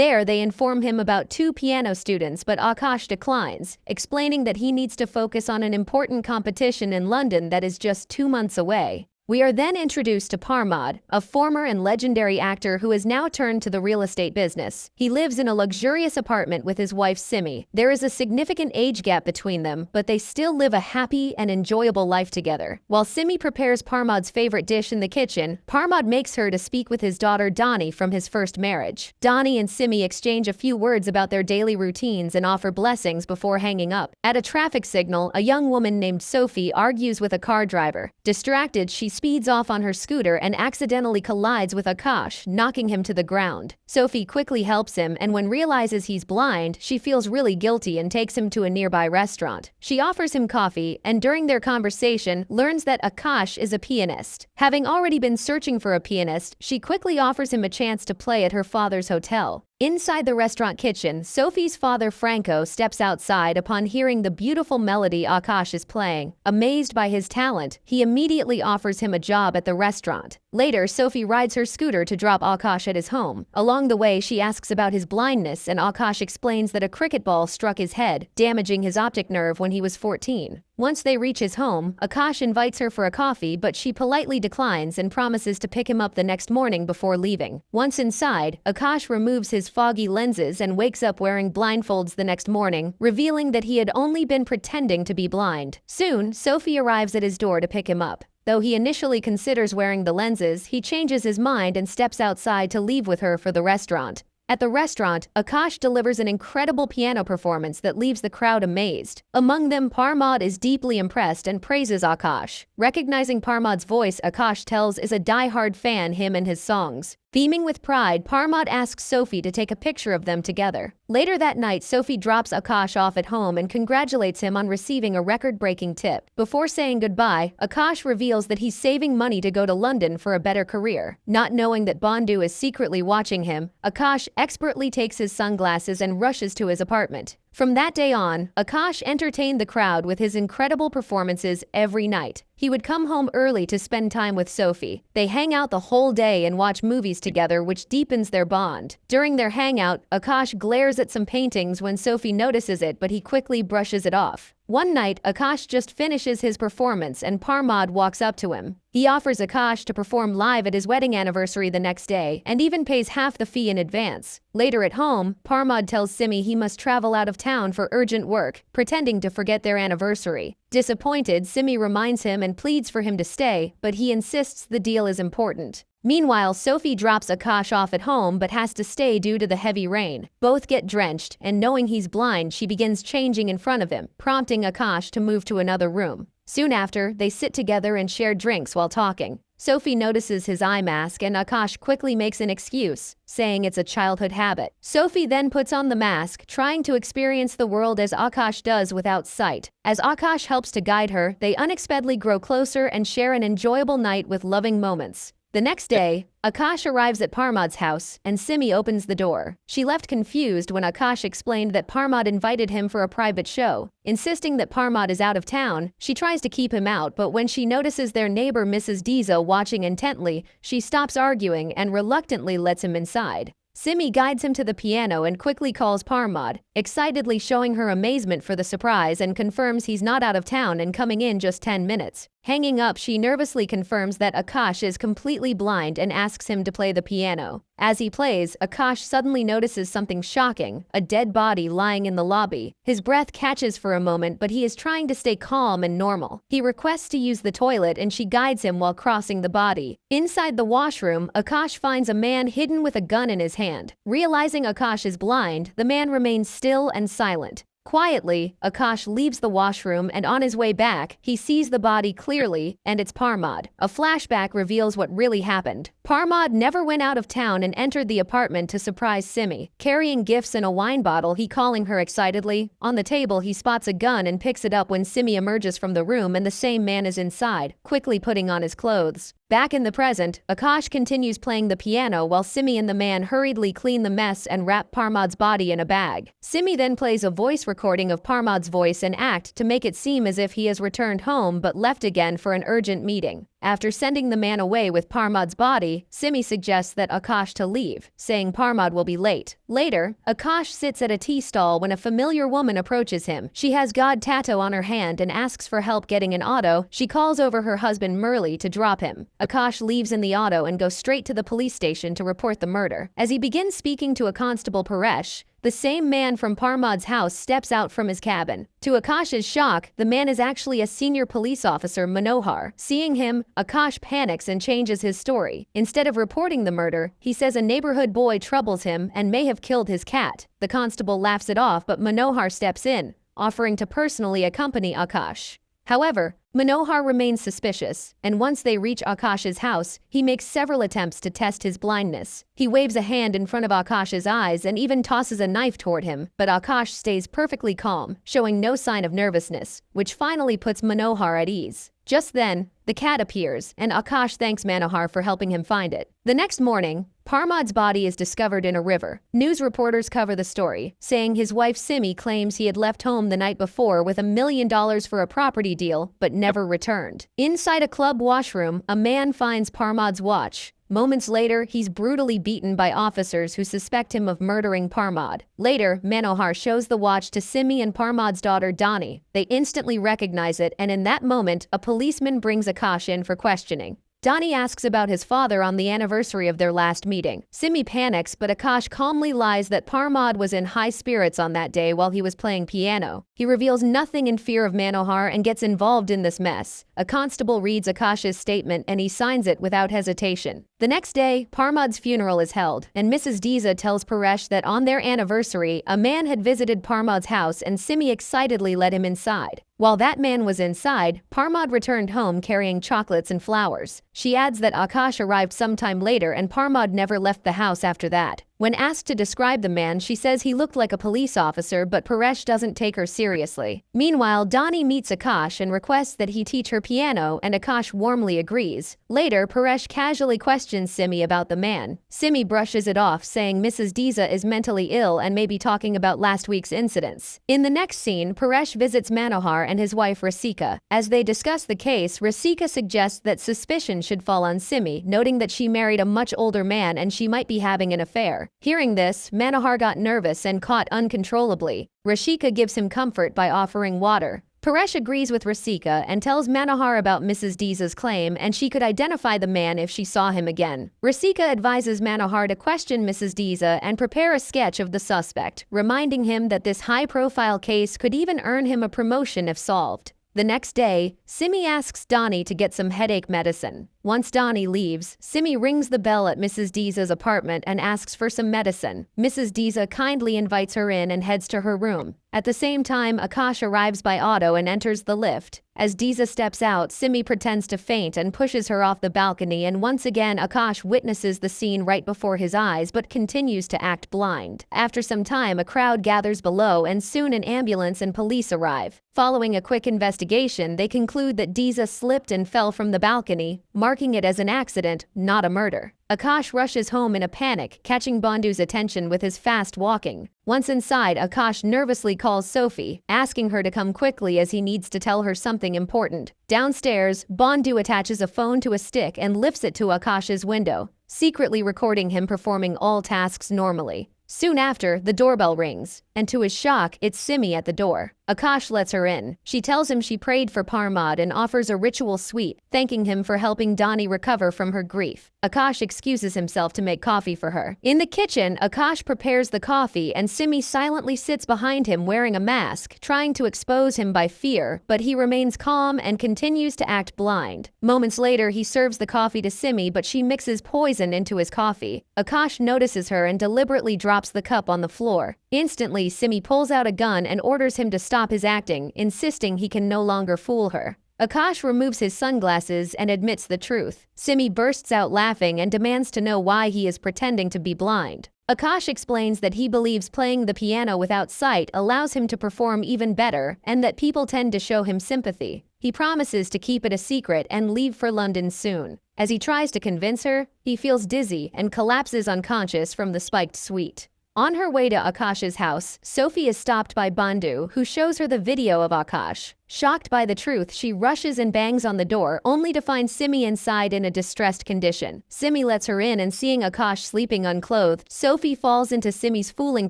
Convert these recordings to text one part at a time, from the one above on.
There, they inform him about 2 piano students, but Akash declines, explaining that he needs to focus on an important competition in London that is just 2 months away. We are then introduced to Parmod, a former and legendary actor who has now turned to the real estate business. He lives in a luxurious apartment with his wife Simi. There is a significant age gap between them, but they still live a happy and enjoyable life together. While Simi prepares Parmod's favorite dish in the kitchen, Parmod makes her to speak with his daughter Donnie from his first marriage. Donnie and Simi exchange a few words about their daily routines and offer blessings before hanging up. At a traffic signal, a young woman named Sophie argues with a car driver. Distracted, she speeds off on her scooter and accidentally collides with Akash, knocking him to the ground. Sophie quickly helps him, and when realizes he's blind, she feels really guilty and takes him to a nearby restaurant. She offers him coffee, and during their conversation, learns that Akash is a pianist. Having already been searching for a pianist, she quickly offers him a chance to play at her father's hotel. Inside the restaurant kitchen, Sophie's father Franco steps outside upon hearing the beautiful melody Akash is playing. Amazed by his talent, he immediately offers him a job at the restaurant. Later, Sophie rides her scooter to drop Akash at his home. Along the way, she asks about his blindness, and Akash explains that a cricket ball struck his head, damaging his optic nerve when he was 14. Once they reach his home, Akash invites her for a coffee, but she politely declines and promises to pick him up the next morning before leaving. Once inside, Akash removes his foggy lenses and wakes up wearing blindfolds the next morning, revealing that he had only been pretending to be blind. Soon, Sophie arrives at his door to pick him up. Though he initially considers wearing the lenses, he changes his mind and steps outside to leave with her for the restaurant. At the restaurant, Akash delivers an incredible piano performance that leaves the crowd amazed. Among them, Parmod is deeply impressed and praises Akash. Recognizing Parmod's voice, Akash tells is a die-hard fan him and his songs. Beaming with pride, Parmod asks Sophie to take a picture of them together. Later that night, Sophie drops Akash off at home and congratulates him on receiving a record-breaking tip. Before saying goodbye, Akash reveals that he's saving money to go to London for a better career. Not knowing that Bandhu is secretly watching him, Akash expertly takes his sunglasses and rushes to his apartment. From that day on, Akash entertained the crowd with his incredible performances every night. He would come home early to spend time with Sophie. They hang out the whole day and watch movies together, which deepens their bond. During their hangout, Akash glares at some paintings when Sophie notices it, but he quickly brushes it off. One night, Akash just finishes his performance and Parmod walks up to him. He offers Akash to perform live at his wedding anniversary the next day and even pays half the fee in advance. Later at home, Parmod tells Simi he must travel out of town for urgent work, pretending to forget their anniversary. Disappointed, Simi reminds him and pleads for him to stay, but he insists the deal is important. Meanwhile, Sophie drops Akash off at home but has to stay due to the heavy rain. Both get drenched, and knowing he's blind, she begins changing in front of him, prompting Akash to move to another room. Soon after, they sit together and share drinks while talking. Sophie notices his eye mask and Akash quickly makes an excuse, saying it's a childhood habit. Sophie then puts on the mask, trying to experience the world as Akash does without sight. As Akash helps to guide her, they unexpectedly grow closer and share an enjoyable night with loving moments. The next day, Akash arrives at Parmod's house, and Simi opens the door. She left confused when Akash explained that Parmod invited him for a private show. Insisting that Parmod is out of town, she tries to keep him out, but when she notices their neighbor Mrs. Diza watching intently, she stops arguing and reluctantly lets him inside. Simi guides him to the piano and quickly calls Parmod, excitedly showing her amazement for the surprise and confirms he's not out of town and coming in just 10 minutes. Hanging up, she nervously confirms that Akash is completely blind and asks him to play the piano. As he plays, Akash suddenly notices something shocking, a dead body lying in the lobby. His breath catches for a moment, but he is trying to stay calm and normal. He requests to use the toilet and she guides him while crossing the body. Inside the washroom, Akash finds a man hidden with a gun in his hand. Realizing Akash is blind, the man remains still and silent. Quietly, Akash leaves the washroom and on his way back, he sees the body clearly, and it's Parmod. A flashback reveals what really happened. Parmod never went out of town and entered the apartment to surprise Simi. Carrying gifts and a wine bottle, he calling her excitedly. On the table, he spots a gun and picks it up when Simi emerges from the room and the same man is inside, quickly putting on his clothes. Back in the present, Akash continues playing the piano while Simi and the man hurriedly clean the mess and wrap Parmod's body in a bag. Simi then plays a voice recording of Parmod's voice and act to make it seem as if he has returned home but left again for an urgent meeting. After sending the man away with Parmad's body, Simi suggests that Akash to leave, saying Parmad will be late. Later, Akash sits at a tea stall when a familiar woman approaches him. She has God tattoo on her hand and asks for help getting an auto. She calls over her husband Murli to drop him. Akash leaves in the auto and goes straight to the police station to report the murder. As he begins speaking to a constable Paresh, the same man from Parmad's house steps out from his cabin. To Akash's shock, the man is actually a senior police officer, Manohar. Seeing him, Akash panics and changes his story. Instead of reporting the murder, he says a neighborhood boy troubles him and may have killed his cat. The constable laughs it off, but Manohar steps in, offering to personally accompany Akash. However, Manohar remains suspicious, and once they reach Akash's house, he makes several attempts to test his blindness. He waves a hand in front of Akash's eyes and even tosses a knife toward him, but Akash stays perfectly calm, showing no sign of nervousness, which finally puts Manohar at ease. Just then, the cat appears, and Akash thanks Manohar for helping him find it. The next morning, Parmad's body is discovered in a river. News reporters cover the story, saying his wife Simi claims he had left home the night before with $1 million for a property deal, but never returned. Inside a club washroom, a man finds Parmad's watch. Moments later, he's brutally beaten by officers who suspect him of murdering Parmad. Later, Manohar shows the watch to Simi and Parmad's daughter Dani. They instantly recognize it, and in that moment, a policeman brings Akash in for questioning. Dani asks about his father on the anniversary of their last meeting. Simi panics, but Akash calmly lies that Parmad was in high spirits on that day while he was playing piano. He reveals nothing in fear of Manohar and gets involved in this mess. A constable reads Akash's statement and he signs it without hesitation. The next day, Parmad's funeral is held, and Mrs. Diza tells Paresh that on their anniversary, a man had visited Parmad's house and Simi excitedly led him inside. While that man was inside, Parmad returned home carrying chocolates and flowers. She adds that Akash arrived sometime later and Parmad never left the house after that. When asked to describe the man, she says he looked like a police officer, but Paresh doesn't take her seriously. Meanwhile, Dani meets Akash and requests that he teach her piano, and Akash warmly agrees. Later, Paresh casually questions Simi about the man. Simi brushes it off, saying Mrs. Diza is mentally ill and may be talking about last week's incidents. In the next scene, Paresh visits Manohar and his wife Rasika. As they discuss the case, Rasika suggests that suspicion should fall on Simi, noting that she married a much older man and she might be having an affair. Hearing this, Manohar got nervous and caught uncontrollably. Rasika gives him comfort by offering water. Paresh agrees with Rasika and tells Manohar about Mrs. Diza's claim and she could identify the man if she saw him again. Rasika advises Manohar to question Mrs. Diza and prepare a sketch of the suspect, reminding him that this high-profile case could even earn him a promotion if solved. The next day, Simi asks Dani to get some headache medicine. Once Dani leaves, Simi rings the bell at Mrs. Diza's apartment and asks for some medicine. Mrs. Diza kindly invites her in and heads to her room. At the same time, Akash arrives by auto and enters the lift. As Diza steps out, Simi pretends to faint and pushes her off the balcony, and once again Akash witnesses the scene right before his eyes but continues to act blind. After some time, a crowd gathers below and soon an ambulance and police arrive. Following a quick investigation, they conclude that Diza slipped and fell from the balcony, marking it as an accident, not a murder. Akash rushes home in a panic, catching Bandhu's attention with his fast walking. Once inside, Akash nervously calls Sophie, asking her to come quickly as he needs to tell her something important. Downstairs, Bandhu attaches a phone to a stick and lifts it to Akash's window, secretly recording him performing all tasks normally. Soon after, the doorbell rings, and to his shock, it's Simi at the door. Akash lets her in. She tells him she prayed for Parmad and offers a ritual sweet, thanking him for helping Dani recover from her grief. Akash excuses himself to make coffee for her. In the kitchen, Akash prepares the coffee and Simi silently sits behind him wearing a mask, trying to expose him by fear, but he remains calm and continues to act blind. Moments later, he serves the coffee to Simi, but she mixes poison into his coffee. Akash notices her and deliberately drops the cup on the floor. Instantly, Simi pulls out a gun and orders him to stop his acting, insisting he can no longer fool her. Akash removes his sunglasses and admits the truth. Simi bursts out laughing and demands to know why he is pretending to be blind. Akash explains that he believes playing the piano without sight allows him to perform even better and that people tend to show him sympathy. He promises to keep it a secret and leave for London soon. As he tries to convince her, he feels dizzy and collapses unconscious from the spiked sweet. On her way to Akash's house, Sophie is stopped by Bandhu, who shows her the video of Akash. Shocked by the truth, she rushes and bangs on the door, only to find Simi inside in a distressed condition. Simi lets her in, and seeing Akash sleeping unclothed, Sophie falls into Simi's fooling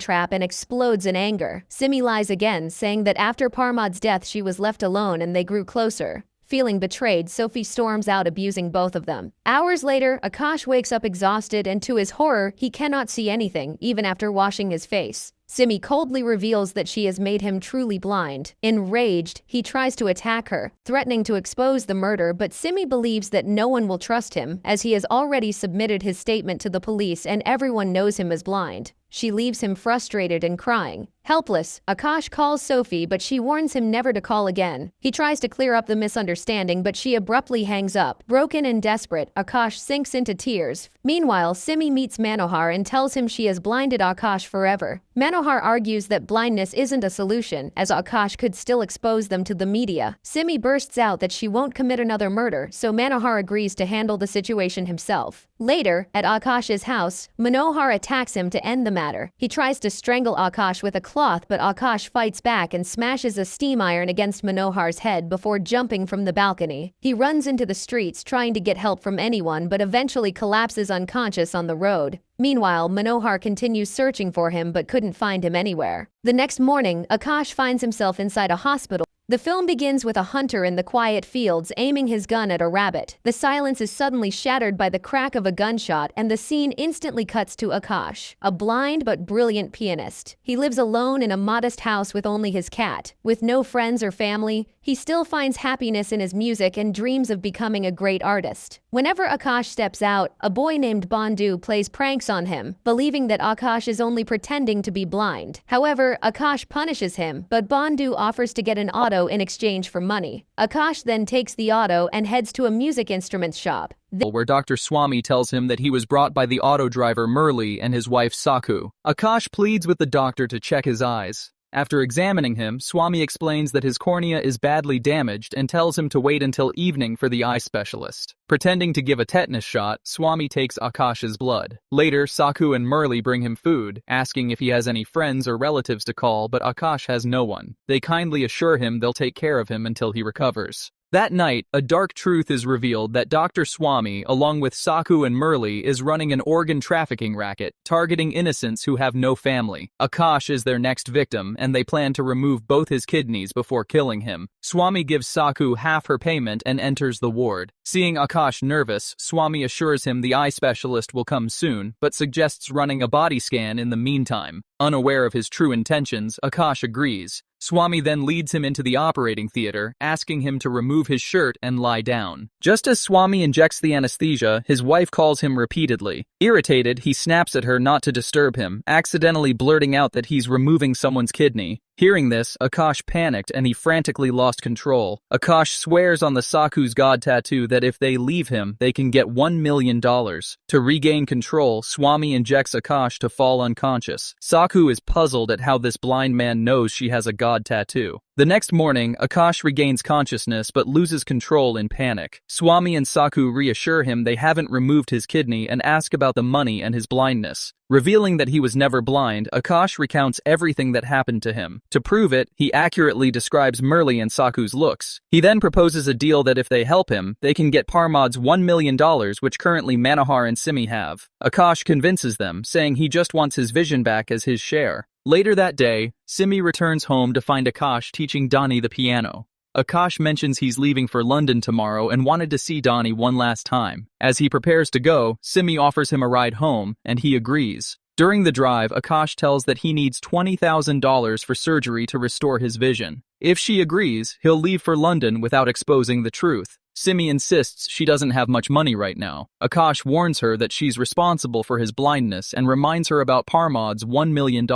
trap and explodes in anger. Simi lies again, saying that after Parmad's death she was left alone and they grew closer. Feeling betrayed, Sophie storms out, abusing both of them. Hours later, Akash wakes up exhausted, and to his horror, he cannot see anything, even after washing his face. Simi coldly reveals that she has made him truly blind. Enraged, he tries to attack her, threatening to expose the murder, but Simi believes that no one will trust him, as he has already submitted his statement to the police and everyone knows him as blind. She leaves him frustrated and crying. Helpless, Akash calls Sophie, but she warns him never to call again. He tries to clear up the misunderstanding, but she abruptly hangs up. Broken and desperate, Akash sinks into tears. Meanwhile, Simi meets Manohar and tells him she has blinded Akash forever. Manohar argues that blindness isn't a solution, as Akash could still expose them to the media. Simi bursts out that she won't commit another murder, so Manohar agrees to handle the situation himself. Later, at Akash's house, Manohar attacks him to end the matter. He tries to strangle Akash with a cloth, but Akash fights back and smashes a steam iron against Manohar's head before jumping from the balcony. He runs into the streets trying to get help from anyone, but eventually collapses unconscious on the road. Meanwhile, Manohar continues searching for him but couldn't find him anywhere. The next morning, Akash finds himself inside a hospital. The film begins with a hunter in the quiet fields aiming his gun at a rabbit. The silence is suddenly shattered by the crack of a gunshot, and the scene instantly cuts to Akash, a blind but brilliant pianist. He lives alone in a modest house with only his cat. With no friends or family, he still finds happiness in his music and dreams of becoming a great artist. Whenever Akash steps out, a boy named Bandhu plays pranks on him, believing that Akash is only pretending to be blind. However, Akash punishes him, but Bandhu offers to get an auto in exchange for money. Akash then takes the auto and heads to a music instruments shop, where Dr. Swami tells him that he was brought by the auto driver Murli and his wife Sakhu. Akash pleads with the doctor to check his eyes. After examining him, Swami explains that his cornea is badly damaged and tells him to wait until evening for the eye specialist. Pretending to give a tetanus shot, Swami takes Akash's blood. Later, Sakhu and Murli bring him food, asking if he has any friends or relatives to call, but Akash has no one. They kindly assure him they'll take care of him until he recovers. That night, a dark truth is revealed that Dr. Swami, along with Sakhu and Murli, is running an organ trafficking racket, targeting innocents who have no family. Akash is their next victim, and they plan to remove both his kidneys before killing him. Swami gives Sakhu half her payment and enters the ward. Seeing Akash nervous, Swami assures him the eye specialist will come soon, but suggests running a body scan in the meantime. Unaware of his true intentions, Akash agrees. Swami then leads him into the operating theater, asking him to remove his shirt and lie down. Just as Swami injects the anesthesia, his wife calls him repeatedly. Irritated, he snaps at her not to disturb him, accidentally blurting out that he's removing someone's kidney. Hearing this, Akash panicked and he frantically lost control. Akash swears on the Sakhu's god tattoo that if they leave him, they can get $1 million. To regain control, Swami injects Akash to fall unconscious. Sakhu is puzzled at how this blind man knows she has a god tattoo. The next morning, Akash regains consciousness but loses control in panic. Swami and Sakhu reassure him they haven't removed his kidney and ask about the money and his blindness. Revealing that he was never blind, Akash recounts everything that happened to him. To prove it, he accurately describes Murli and Sakhu's looks. He then proposes a deal that if they help him, they can get Parmad's $1 million, which currently Manohar and Simi have. Akash convinces them, saying he just wants his vision back as his share. Later that day, Simi returns home to find Akash teaching Donnie the piano. Akash mentions he's leaving for London tomorrow and wanted to see Donnie one last time. As he prepares to go, Simi offers him a ride home, and he agrees. During the drive, Akash tells that he needs $20,000 for surgery to restore his vision. If she agrees, he'll leave for London without exposing the truth. Simi insists she doesn't have much money right now. Akash warns her that she's responsible for his blindness and reminds her about Parmad's $1 million.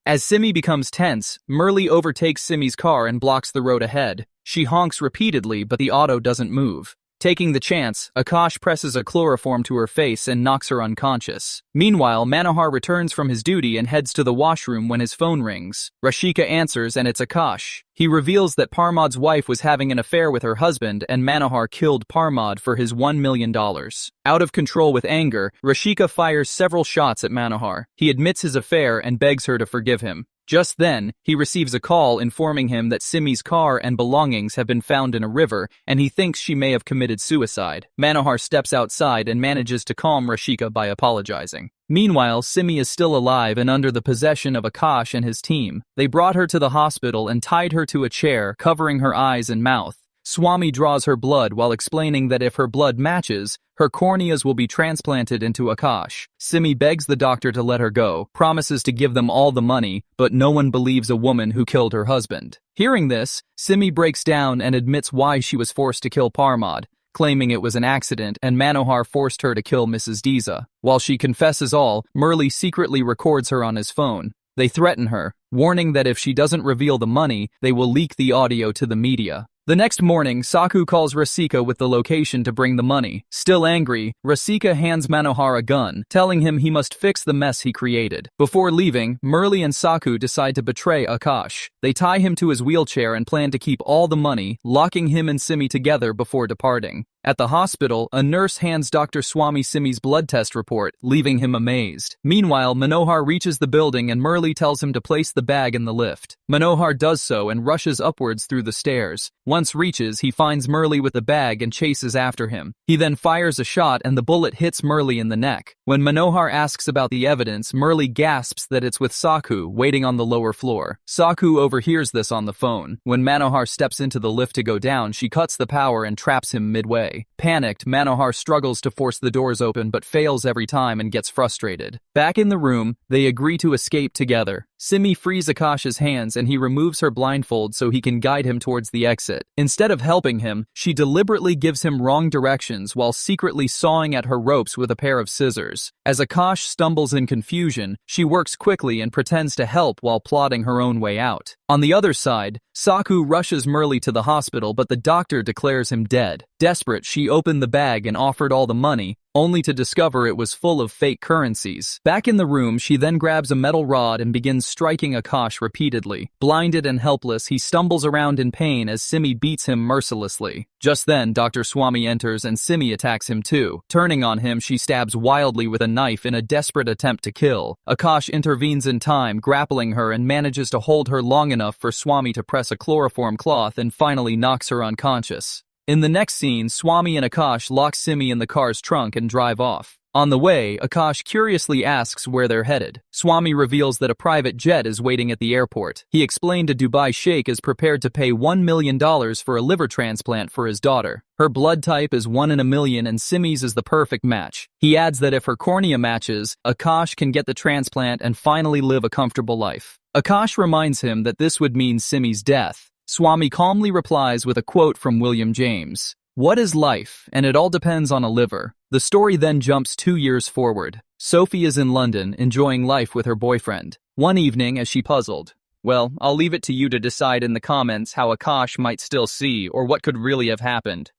As Simi becomes tense, Murli overtakes Simi's car and blocks the road ahead. She honks repeatedly, but the auto doesn't move. Taking the chance, Akash presses a chloroform to her face and knocks her unconscious. Meanwhile, Manohar returns from his duty and heads to the washroom when his phone rings. Rashika answers and it's Akash. He reveals that Parmad's wife was having an affair with her husband and Manohar killed Parmad for his $1 million. Out of control with anger, Rashika fires several shots at Manohar. He admits his affair and begs her to forgive him. Just then, he receives a call informing him that Simi's car and belongings have been found in a river and he thinks she may have committed suicide. Manohar steps outside and manages to calm Rashika by apologizing. Meanwhile, Simi is still alive and under the possession of Akash and his team. They brought her to the hospital and tied her to a chair, covering her eyes and mouth. Swami draws her blood while explaining that if her blood matches, her corneas will be transplanted into Akash. Simi begs the doctor to let her go, promises to give them all the money, but no one believes a woman who killed her husband. Hearing this, Simi breaks down and admits why she was forced to kill Parmad, claiming it was an accident and Manohar forced her to kill Mrs. Diza. While she confesses all, Murli secretly records her on his phone. They threaten her, warning that if she doesn't reveal the money, they will leak the audio to the media. The next morning, Saku calls Rasika with the location to bring the money. Still angry, Rasika hands Manohar a gun, telling him he must fix the mess he created. Before leaving, Murli and Saku decide to betray Akash. They tie him to his wheelchair and plan to keep all the money, locking him and Simi together before departing. At the hospital, a nurse hands Dr. Swami Simi's blood test report, leaving him amazed. Meanwhile, Manohar reaches the building and Murli tells him to place the bag in the lift. Manohar does so and rushes upwards through the stairs. Once reaches, he finds Murli with the bag and chases after him. He then fires a shot and the bullet hits Murli in the neck. When Manohar asks about the evidence, Murli gasps that it's with Saku, waiting on the lower floor. Saku overhears this on the phone. When Manohar steps into the lift to go down, she cuts the power and traps him midway. Panicked, Manohar struggles to force the doors open but fails every time and gets frustrated. Back in the room, they agree to escape together. Simi frees Akash's hands and he removes her blindfold so he can guide him towards the exit. Instead of helping him, she deliberately gives him wrong directions while secretly sawing at her ropes with a pair of scissors. As Akash stumbles in confusion, she works quickly and pretends to help while plotting her own way out. On the other side, Saku rushes Murli to the hospital but the doctor declares him dead. Desperate, she opened the bag and offered all the money, only to discover it was full of fake currencies. Back in the room, she then grabs a metal rod and begins striking Akash repeatedly. Blinded and helpless, he stumbles around in pain as Simi beats him mercilessly. Just then, Dr. Swami enters and Simi attacks him too. Turning on him, she stabs wildly with a knife in a desperate attempt to kill. Akash intervenes in time, grappling her and manages to hold her long enough for Swami to press a chloroform cloth and finally knocks her unconscious. In the next scene, Swami and Akash lock Simi in the car's trunk and drive off. On the way, Akash curiously asks where they're headed. Swami reveals that a private jet is waiting at the airport. He explained a Dubai sheikh is prepared to pay $1 million for a liver transplant for his daughter. Her blood type is 1 in a million and Simi's is the perfect match. He adds that if her cornea matches, Akash can get the transplant and finally live a comfortable life. Akash reminds him that this would mean Simi's death. Swami calmly replies with a quote from William James. What is life? And it all depends on a liver. The story then jumps 2 years forward. Sophie is in London, enjoying life with her boyfriend. One evening, as she puzzled, well, I'll leave it to you to decide in the comments how Akash might still see or what could really have happened.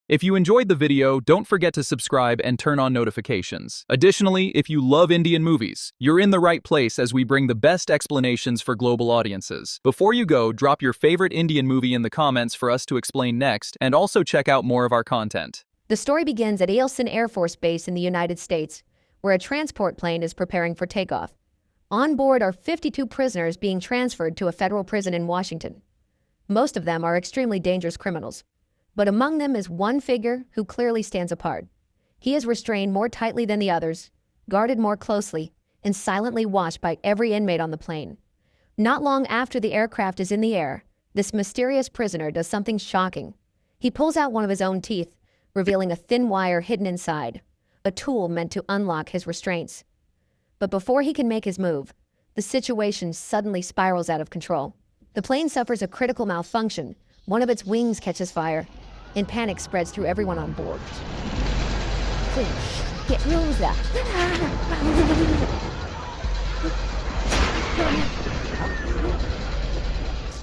If you enjoyed the video, don't forget to subscribe and turn on notifications. Additionally, if you love Indian movies, you're in the right place as we bring the best explanations for global audiences. Before you go, drop your favorite Indian movie in the comments for us to explain next, and also check out more of our content. The story begins at Eielson Air Force Base in the United States, where a transport plane is preparing for takeoff. On board are 52 prisoners being transferred to a federal prison in Washington. Most of them are extremely dangerous criminals. But among them is one figure who clearly stands apart. He is restrained more tightly than the others, guarded more closely, and silently watched by every inmate on the plane. Not long after the aircraft is in the air, this mysterious prisoner does something shocking. He pulls out one of his own teeth, revealing a thin wire hidden inside, a tool meant to unlock his restraints. But before he can make his move, the situation suddenly spirals out of control. The plane suffers a critical malfunction. One of its wings catches fire, and panic spreads through everyone on board. Get rooms there.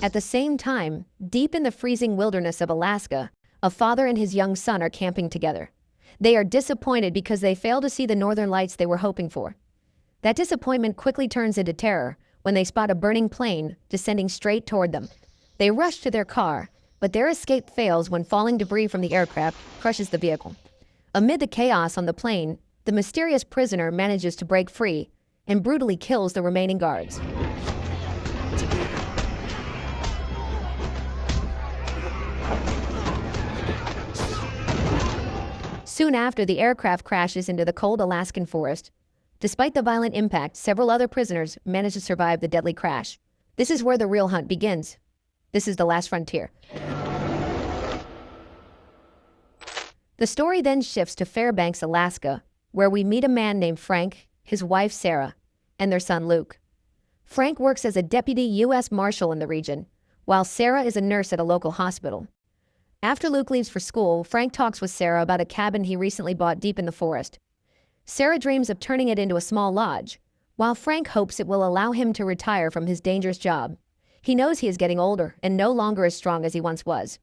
At the same time, deep in the freezing wilderness of Alaska, A father and his young son are camping together. They are disappointed because they fail to see the northern lights they were hoping for. That disappointment quickly turns into terror when they spot a burning plane descending straight toward them. They rush to their car, but their escape fails when falling debris from the aircraft crushes the vehicle. Amid the chaos on the plane, the mysterious prisoner manages to break free and brutally kills the remaining guards. Soon after, the aircraft crashes into the cold Alaskan forest. Despite the violent impact, several other prisoners manage to survive the deadly crash. This is where the real hunt begins. This is the last frontier. The story then shifts to Fairbanks, Alaska, where we meet a man named Frank, his wife Sarah, and their son Luke. Frank works as a deputy U.S. Marshal in the region, while Sarah is a nurse at a local hospital. After Luke leaves for school, Frank talks with Sarah about a cabin he recently bought deep in the forest. Sarah dreams of turning it into a small lodge, while Frank hopes it will allow him to retire from his dangerous job. He knows he is getting older and no longer as strong as he once was.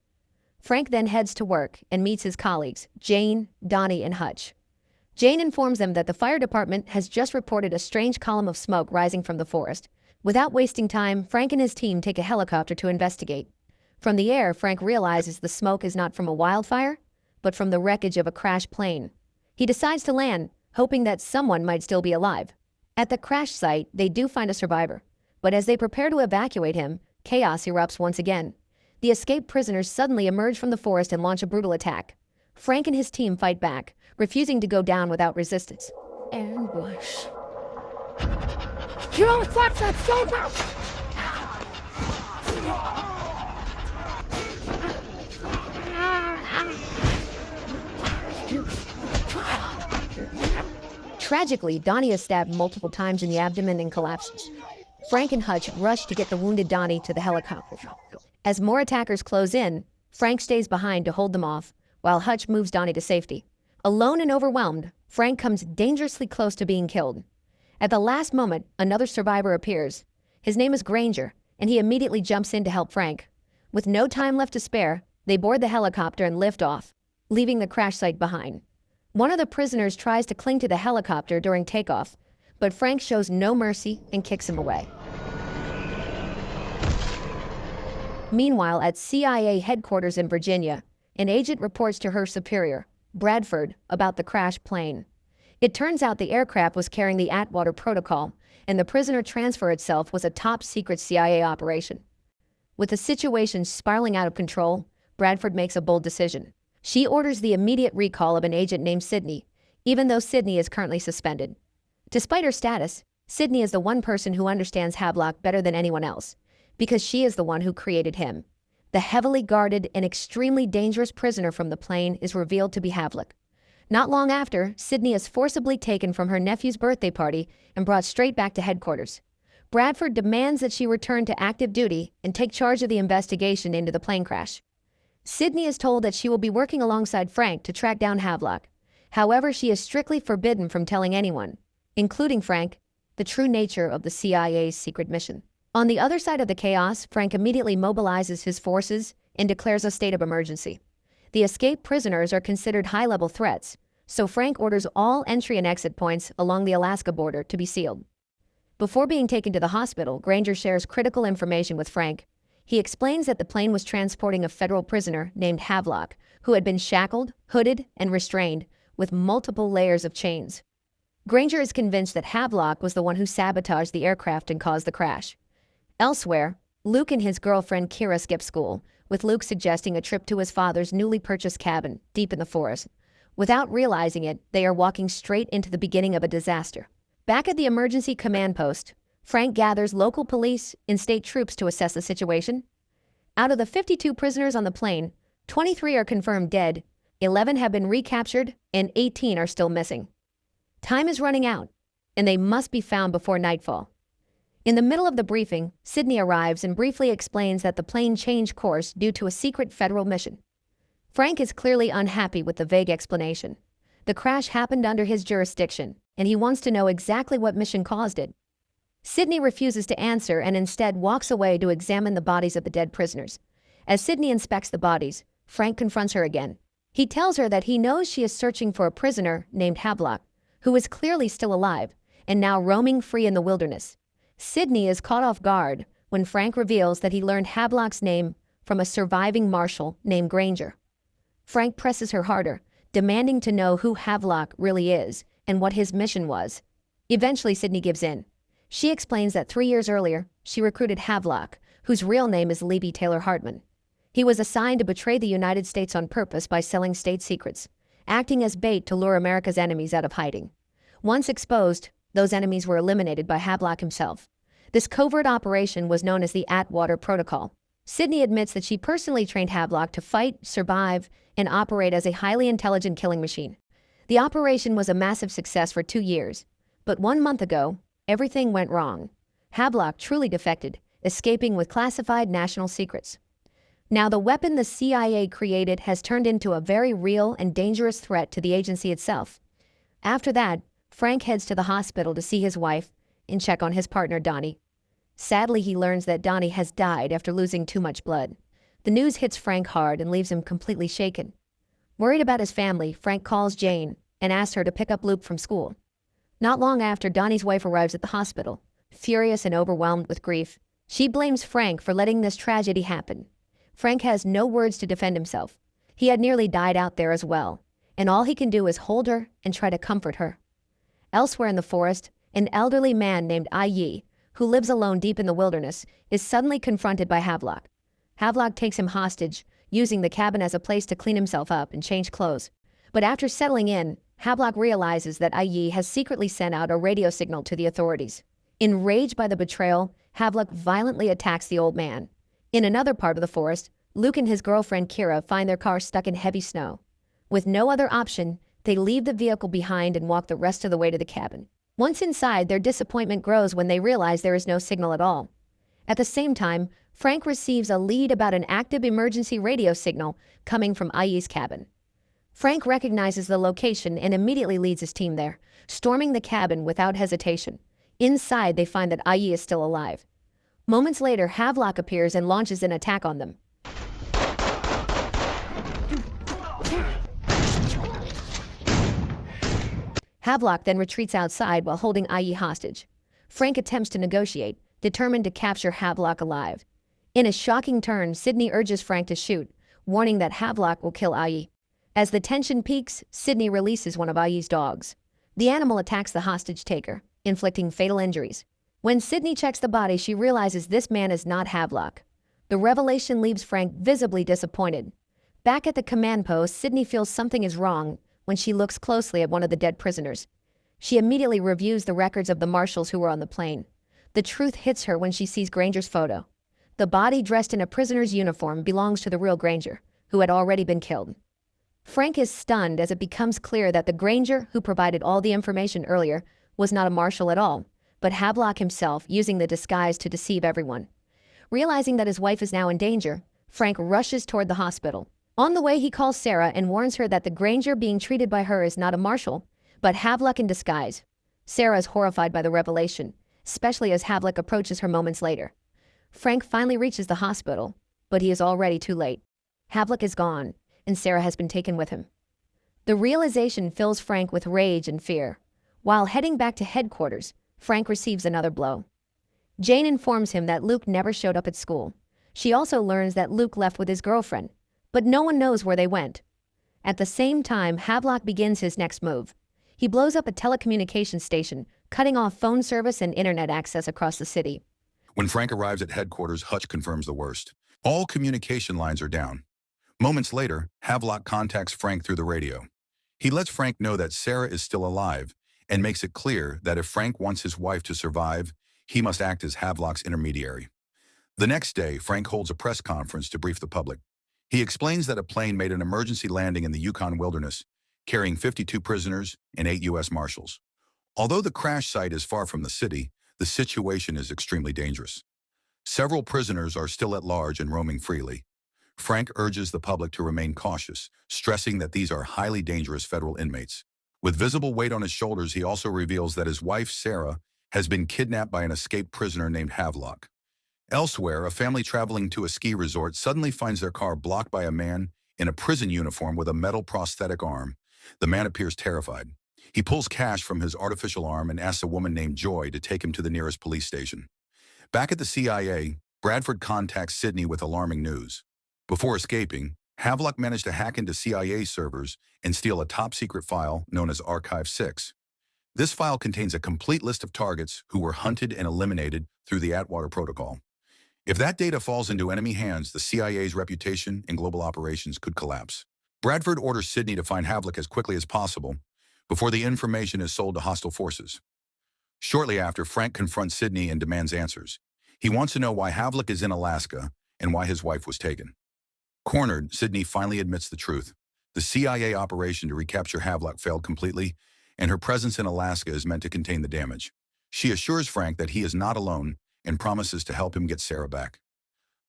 Frank then heads to work and meets his colleagues, Jane, Donnie, and Hutch. Jane informs them that the fire department has just reported a strange column of smoke rising from the forest. Without wasting time, Frank and his team take a helicopter to investigate. From the air, Frank realizes the smoke is not from a wildfire, but from the wreckage of a crashed plane. He decides to land, hoping that someone might still be alive. At the crash site, they do find a survivor, but as they prepare to evacuate him, chaos erupts once again. The escaped prisoners suddenly emerge from the forest and launch a brutal attack. Frank and his team fight back, refusing to go down without resistance. Ambush. Kill that soldier! Tragically, Donnie is stabbed multiple times in the abdomen and collapses. Frank and Hutch rush to get the wounded Donnie to the helicopter. As more attackers close in, Frank stays behind to hold them off, while Hutch moves Donnie to safety. Alone and overwhelmed, Frank comes dangerously close to being killed. At the last moment, another survivor appears. His name is Granger, and he immediately jumps in to help Frank. With no time left to spare, they board the helicopter and lift off, leaving the crash site behind. One of the prisoners tries to cling to the helicopter during takeoff, but Frank shows no mercy and kicks him away. Meanwhile, at CIA headquarters in Virginia, an agent reports to her superior, Bradford, about the crashed plane. It turns out the aircraft was carrying the Atwater Protocol, and the prisoner transfer itself was a top-secret CIA operation. With the situation spiraling out of control, Bradford makes a bold decision. She orders the immediate recall of an agent named Sydney, even though Sydney is currently suspended. Despite her status, Sydney is the one person who understands Havlock better than anyone else, because she is the one who created him. The heavily guarded and extremely dangerous prisoner from the plane is revealed to be Havlock. Not long after, Sydney is forcibly taken from her nephew's birthday party and brought straight back to headquarters. Bradford demands that she return to active duty and take charge of the investigation into the plane crash. Sydney is told that she will be working alongside Frank to track down Havlock. However, she is strictly forbidden from telling anyone, including Frank, the true nature of the CIA's secret mission. On the other side of the chaos, Frank immediately mobilizes his forces and declares a state of emergency. The escaped prisoners are considered high-level threats, so Frank orders all entry and exit points along the Alaska border to be sealed. Before being taken to the hospital, Granger shares critical information with Frank. He explains that the plane was transporting a federal prisoner named Havlock, who had been shackled, hooded, and restrained with multiple layers of chains. Granger is convinced that Havlock was the one who sabotaged the aircraft and caused the crash. Elsewhere, Luke and his girlfriend Kira skip school, with Luke suggesting a trip to his father's newly purchased cabin deep in the forest. Without realizing it, they are walking straight into the beginning of a disaster. Back at the emergency command post, Frank gathers local police and state troops to assess the situation. Out of the 52 prisoners on the plane, 23 are confirmed dead, 11 have been recaptured, and 18 are still missing. Time is running out, and they must be found before nightfall. In the middle of the briefing, Sydney arrives and briefly explains that the plane changed course due to a secret federal mission. Frank is clearly unhappy with the vague explanation. The crash happened under his jurisdiction, and he wants to know exactly what mission caused it. Sydney refuses to answer and instead walks away to examine the bodies of the dead prisoners. As Sydney inspects the bodies, Frank confronts her again. He tells her that he knows she is searching for a prisoner named Havlock, who is clearly still alive and now roaming free in the wilderness. Sydney is caught off guard when Frank reveals that he learned Havlock's name from a surviving marshal named Granger. Frank presses her harder, demanding to know who Havlock really is and what his mission was. Eventually, Sydney gives in. She explains that 3 years earlier, she recruited Havlock, whose real name is Libby Taylor Hartman. He was assigned to betray the United States on purpose by selling state secrets, acting as bait to lure America's enemies out of hiding. Once exposed, those enemies were eliminated by Havlock himself. This covert operation was known as the Atwater Protocol. Sydney admits that she personally trained Havlock to fight, survive, and operate as a highly intelligent killing machine. The operation was a massive success for 2 years. But 1 month ago, everything went wrong. Havlock truly defected, escaping with classified national secrets. Now the weapon the CIA created has turned into a very real and dangerous threat to the agency itself. After that, Frank heads to the hospital to see his wife and check on his partner Donnie. Sadly, he learns that Donnie has died after losing too much blood. The news hits Frank hard and leaves him completely shaken. Worried about his family, Frank calls Jane and asks her to pick up Luke from school. Not long after, Donnie's wife arrives at the hospital. Furious and overwhelmed with grief, she blames Frank for letting this tragedy happen. Frank has no words to defend himself. He had nearly died out there as well, and all he can do is hold her and try to comfort her. Elsewhere in the forest, an elderly man named Yi, who lives alone deep in the wilderness, is suddenly confronted by Havlock. Havlock takes him hostage, using the cabin as a place to clean himself up and change clothes. But after settling in, Havlock realizes that Yi has secretly sent out a radio signal to the authorities. Enraged by the betrayal, Havlock violently attacks the old man. In another part of the forest, Luke and his girlfriend Kira find their car stuck in heavy snow. With no other option, they leave the vehicle behind and walk the rest of the way to the cabin. Once inside, their disappointment grows when they realize there is no signal at all. At the same time, Frank receives a lead about an active emergency radio signal coming from Yi's cabin. Frank recognizes the location and immediately leads his team there, storming the cabin without hesitation. Inside, they find that Yi is still alive. Moments later, Havlock appears and launches an attack on them. Havlock then retreats outside while holding Yi hostage. Frank attempts to negotiate, determined to capture Havlock alive. In a shocking turn, Sydney urges Frank to shoot, warning that Havlock will kill Yi. As the tension peaks, Sydney releases one of Yi's dogs. The animal attacks the hostage taker, inflicting fatal injuries. When Sydney checks the body, she realizes this man is not Havlock. The revelation leaves Frank visibly disappointed. Back at the command post, Sydney feels something is wrong when she looks closely at one of the dead prisoners. She immediately reviews the records of the marshals who were on the plane. The truth hits her when she sees Granger's photo. The body dressed in a prisoner's uniform belongs to the real Granger, who had already been killed. Frank is stunned as it becomes clear that the Granger who provided all the information earlier was not a marshal at all, but Havlock himself, using the disguise to deceive everyone. Realizing that his wife is now in danger, Frank rushes toward the hospital. On the way, he calls Sarah and warns her that the Granger being treated by her is not a marshal, but Havlock in disguise. Sarah is horrified by the revelation, especially as Havlock approaches her moments later. Frank finally reaches the hospital, but he is already too late. Havlock is gone, and Sarah has been taken with him. The realization fills Frank with rage and fear. While heading back to headquarters, Frank receives another blow. Jane informs him that Luke never showed up at school. She also learns that Luke left with his girlfriend, but no one knows where they went. At the same time, Havlock begins his next move. He blows up a telecommunications station, cutting off phone service and internet access across the city. When Frank arrives at headquarters, Hutch confirms the worst. All communication lines are down. Moments later, Havlock contacts Frank through the radio. He lets Frank know that Sarah is still alive and makes it clear that if Frank wants his wife to survive, he must act as Havlock's intermediary. The next day, Frank holds a press conference to brief the public. He explains that a plane made an emergency landing in the Yukon wilderness, carrying 52 prisoners and 8 U.S. Marshals. Although the crash site is far from the city, the situation is extremely dangerous. Several prisoners are still at large and roaming freely. Frank urges the public to remain cautious, stressing that these are highly dangerous federal inmates. With visible weight on his shoulders, he also reveals that his wife, Sarah, has been kidnapped by an escaped prisoner named Havlock. Elsewhere, a family traveling to a ski resort suddenly finds their car blocked by a man in a prison uniform with a metal prosthetic arm. The man appears terrified. He pulls cash from his artificial arm and asks a woman named Joy to take him to the nearest police station. Back at the CIA, Bradford contacts Sydney with alarming news. Before escaping, Havlock managed to hack into CIA servers and steal a top-secret file known as Archive 6. This file contains a complete list of targets who were hunted and eliminated through the Atwater Protocol. If that data falls into enemy hands, the CIA's reputation in global operations could collapse. Bradford orders Sydney to find Havlock as quickly as possible before the information is sold to hostile forces. Shortly after, Frank confronts Sydney and demands answers. He wants to know why Havlock is in Alaska and why his wife was taken. Cornered, Sydney finally admits the truth. The CIA operation to recapture Havlock failed completely, and her presence in Alaska is meant to contain the damage. She assures Frank that he is not alone and promises to help him get Sarah back.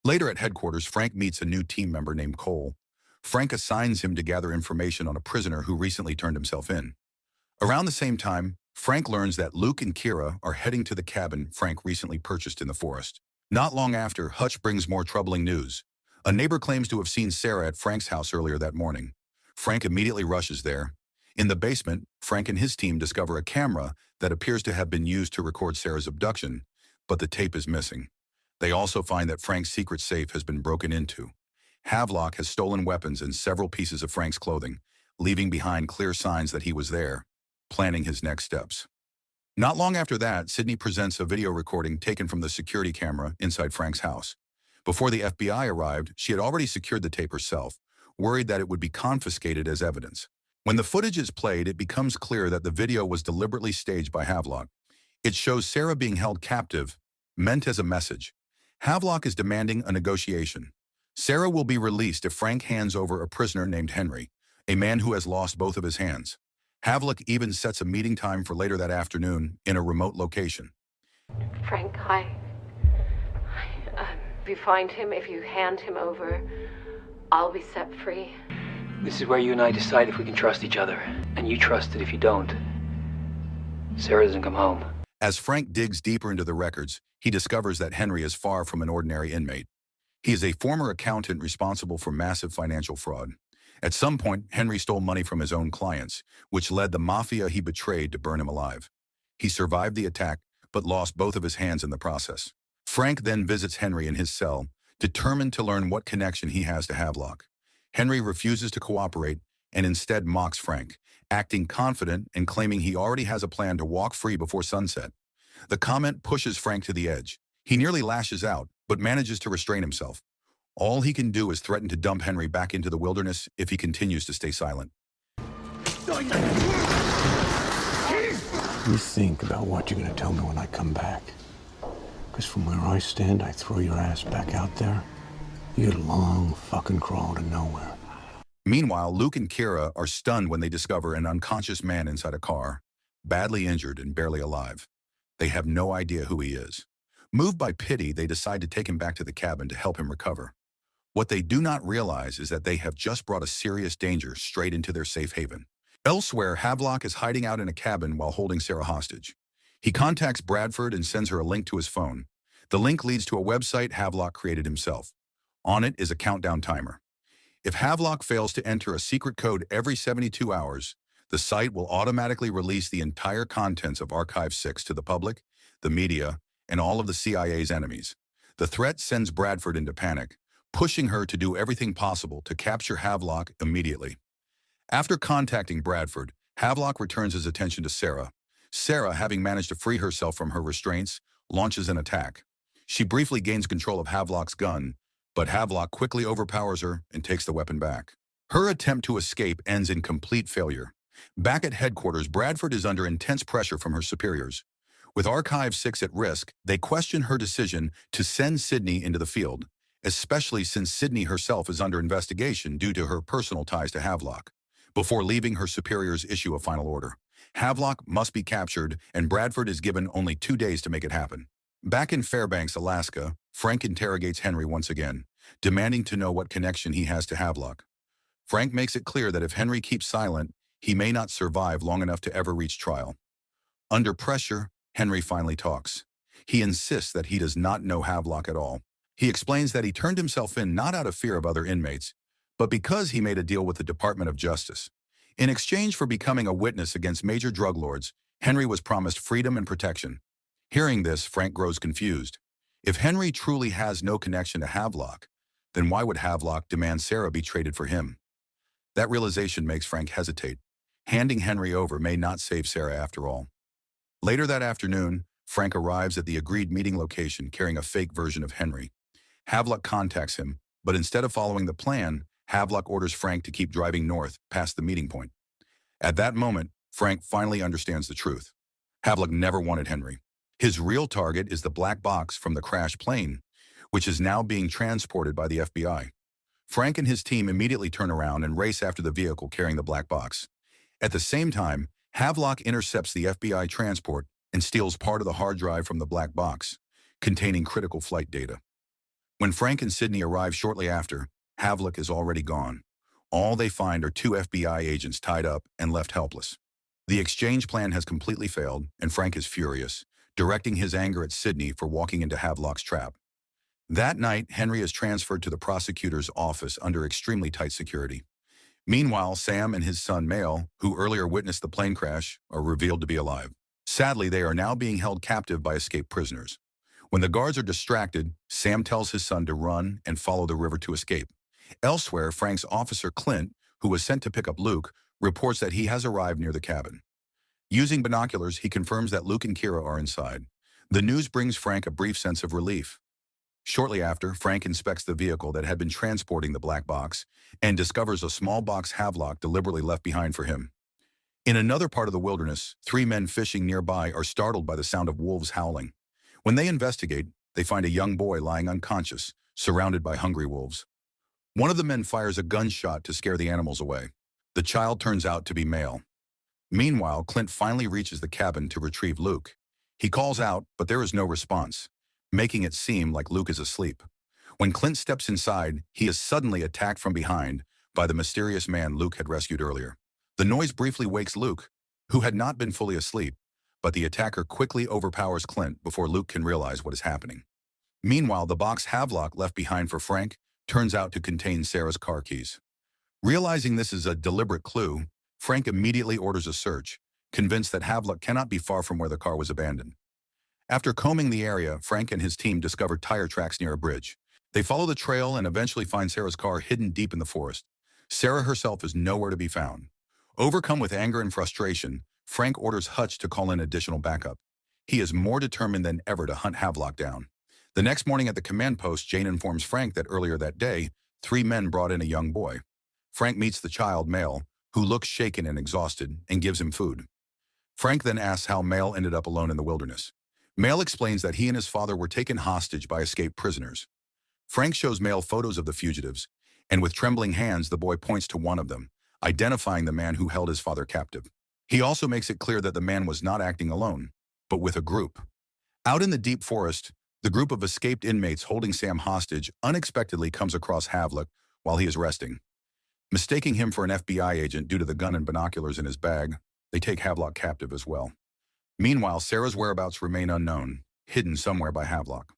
Later at headquarters, Frank meets a new team member named Cole. Frank assigns him to gather information on a prisoner who recently turned himself in. Around the same time, Frank learns that Luke and Kira are heading to the cabin Frank recently purchased in the forest. Not long after, Hutch brings more troubling news. A neighbor claims to have seen Sarah at Frank's house earlier that morning. Frank immediately rushes there. In the basement, Frank and his team discover a camera that appears to have been used to record Sarah's abduction, but the tape is missing. They also find that Frank's secret safe has been broken into. Havlock has stolen weapons and several pieces of Frank's clothing, leaving behind clear signs that he was there, planning his next steps. Not long after that, Sydney presents a video recording taken from the security camera inside Frank's house. Before the FBI arrived, she had already secured the tape herself, worried that it would be confiscated as evidence. When the footage is played, it becomes clear that the video was deliberately staged by Havlock. It shows Sarah being held captive, meant as a message. Havlock is demanding a negotiation. Sarah will be released if Frank hands over a prisoner named Henry, a man who has lost both of his hands. Havlock even sets a meeting time for later that afternoon in a remote location. Frank, if you find him, if you hand him over, I'll be set free. This is where you and I decide if we can trust each other. And you trust it if you don't. Sarah doesn't come home. As Frank digs deeper into the records, he discovers that Henry is far from an ordinary inmate. He is a former accountant responsible for massive financial fraud. At some point, Henry stole money from his own clients, which led the mafia he betrayed to burn him alive. He survived the attack, but lost both of his hands in the process. Frank then visits Henry in his cell, determined to learn what connection he has to Havlock. Henry refuses to cooperate and instead mocks Frank, acting confident and claiming he already has a plan to walk free before sunset. The comment pushes Frank to the edge. He nearly lashes out, but manages to restrain himself. All he can do is threaten to dump Henry back into the wilderness if he continues to stay silent. You think about what you're gonna tell me when I come back. Because from where I stand, I throw your ass back out there, you'd long fucking crawl to nowhere. Meanwhile, Luke and Kira are stunned when they discover an unconscious man inside a car, badly injured and barely alive. They have no idea who he is. Moved by pity, they decide to take him back to the cabin to help him recover. What they do not realize is that they have just brought a serious danger straight into their safe haven. Elsewhere, Havlock is hiding out in a cabin while holding Sarah hostage. He contacts Bradford and sends her a link to his phone. The link leads to a website Havlock created himself. On it is a countdown timer. If Havlock fails to enter a secret code every 72 hours, the site will automatically release the entire contents of Archive 6 to the public, the media, and all of the CIA's enemies. The threat sends Bradford into panic, pushing her to do everything possible to capture Havlock immediately. After contacting Bradford, Havlock returns his attention to Sarah. Sarah, having managed to free herself from her restraints, launches an attack. She briefly gains control of Havlock's gun, but Havlock quickly overpowers her and takes the weapon back. Her attempt to escape ends in complete failure. Back at headquarters, Bradford is under intense pressure from her superiors. With Archive 6 at risk, they question her decision to send Sydney into the field, especially since Sydney herself is under investigation due to her personal ties to Havlock. Before leaving, her superiors issue a final order. Havlock must be captured, and Bradford is given only 2 days to make it happen. Back in Fairbanks, Alaska, Frank interrogates Henry once again, demanding to know what connection he has to Havlock. Frank makes it clear that if Henry keeps silent, he may not survive long enough to ever reach trial. Under pressure, Henry finally talks. He insists that he does not know Havlock at all. He explains that he turned himself in not out of fear of other inmates, but because he made a deal with the Department of Justice. In exchange for becoming a witness against major drug lords, Henry was promised freedom and protection. Hearing this, Frank grows confused. If Henry truly has no connection to Havlock, then why would Havlock demand Sarah be traded for him? That realization makes Frank hesitate. Handing Henry over may not save Sarah after all. Later that afternoon, Frank arrives at the agreed meeting location carrying a fake version of Henry. Havlock contacts him, but instead of following the plan, Havlock orders Frank to keep driving north past the meeting point. At that moment, Frank finally understands the truth. Havlock never wanted Henry. His real target is the black box from the crashed plane, which is now being transported by the FBI. Frank and his team immediately turn around and race after the vehicle carrying the black box. At the same time, Havlock intercepts the FBI transport and steals part of the hard drive from the black box, containing critical flight data. When Frank and Sydney arrive shortly after, Havlock is already gone. All they find are 2 FBI agents tied up and left helpless. The exchange plan has completely failed, and Frank is furious, directing his anger at Sydney for walking into Havlock's trap. That night, Henry is transferred to the prosecutor's office under extremely tight security. Meanwhile, Sam and his son Mail, who earlier witnessed the plane crash, are revealed to be alive. Sadly, they are now being held captive by escaped prisoners. When the guards are distracted, Sam tells his son to run and follow the river to escape. Elsewhere, Frank's officer Clint, who was sent to pick up Luke, reports that he has arrived near the cabin. Using binoculars, he confirms that Luke and Kira are inside. The news brings Frank a brief sense of relief. Shortly after, Frank inspects the vehicle that had been transporting the black box and discovers a small box Havlock deliberately left behind for him. In another part of the wilderness, 3 men fishing nearby are startled by the sound of wolves howling. When they investigate, they find a young boy lying unconscious, surrounded by hungry wolves. One of the men fires a gunshot to scare the animals away. The child turns out to be Mail. Meanwhile, Clint finally reaches the cabin to retrieve Luke. He calls out, but there is no response, making it seem like Luke is asleep. When Clint steps inside, he is suddenly attacked from behind by the mysterious man Luke had rescued earlier. The noise briefly wakes Luke, who had not been fully asleep, but the attacker quickly overpowers Clint before Luke can realize what is happening. Meanwhile, the box Havlock left behind for Frank turns out to contain Sarah's car keys. Realizing this is a deliberate clue, Frank immediately orders a search, convinced that Havlock cannot be far from where the car was abandoned. After combing the area, Frank and his team discover tire tracks near a bridge. They follow the trail and eventually find Sarah's car hidden deep in the forest. Sarah herself is nowhere to be found. Overcome with anger and frustration, Frank orders Hutch to call in additional backup. He is more determined than ever to hunt Havlock down. The next morning at the command post, Jane informs Frank that earlier that day, 3 men brought in a young boy. Frank meets the child, Mail, who looks shaken and exhausted, and gives him food. Frank then asks how Mail ended up alone in the wilderness. Mail explains that he and his father were taken hostage by escaped prisoners. Frank shows Mail photos of the fugitives, and with trembling hands, the boy points to one of them, identifying the man who held his father captive. He also makes it clear that the man was not acting alone, but with a group. Out in the deep forest, the group of escaped inmates holding Sam hostage unexpectedly comes across Havlock while he is resting. Mistaking him for an FBI agent due to the gun and binoculars in his bag, they take Havlock captive as well. Meanwhile, Sarah's whereabouts remain unknown, hidden somewhere by Havlock.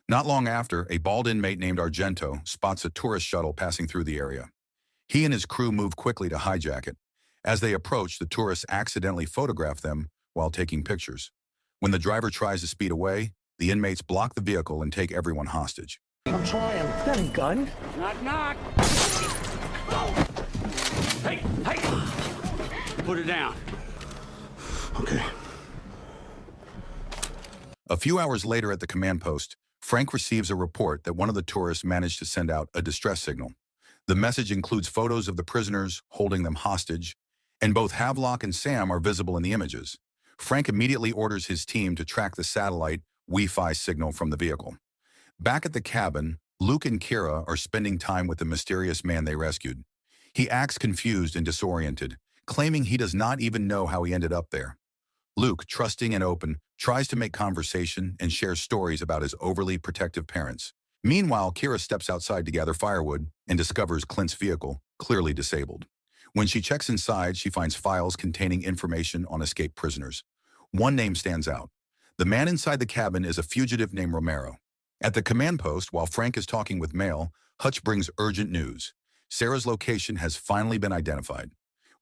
Not long after, a bald inmate named Argento spots a tourist shuttle passing through the area. He and his crew move quickly to hijack it. As they approach, the tourists accidentally photograph them while taking pictures. When the driver tries to speed away, the inmates block the vehicle and take everyone hostage. I'm trying. Got a gun? Knock, knock. Hey, hey! Put it down. Okay. A few hours later at the command post, Frank receives a report that one of the tourists managed to send out a distress signal. The message includes photos of the prisoners holding them hostage, and both Havlock and Sam are visible in the images. Frank immediately orders his team to track the satellite Wi-Fi signal from the vehicle. Back at the cabin, Luke and Kira are spending time with the mysterious man they rescued. He acts confused and disoriented, claiming he does not even know how he ended up there. Luke, trusting and open, tries to make conversation and shares stories about his overly protective parents. Meanwhile, Kira steps outside to gather firewood and discovers Clint's vehicle, clearly disabled. When she checks inside, she finds files containing information on escaped prisoners. One name stands out. The man inside the cabin is a fugitive named Romero. At the command post, while Frank is talking with Mail, Hutch brings urgent news. Sarah's location has finally been identified.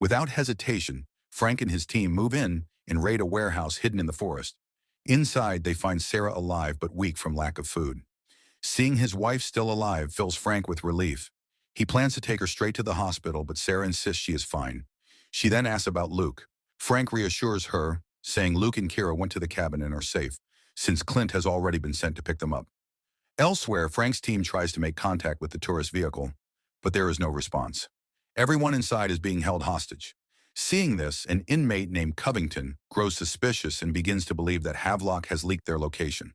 Without hesitation, Frank and his team move in and raid a warehouse hidden in the forest. Inside, they find Sarah alive but weak from lack of food. Seeing his wife still alive fills Frank with relief. He plans to take her straight to the hospital, but Sarah insists she is fine. She then asks about Luke. Frank reassures her, saying Luke and Kira went to the cabin and are safe, since Clint has already been sent to pick them up. Elsewhere, Frank's team tries to make contact with the tourist vehicle, but there is no response. Everyone inside is being held hostage. Seeing this, an inmate named Covington grows suspicious and begins to believe that Havlock has leaked their location.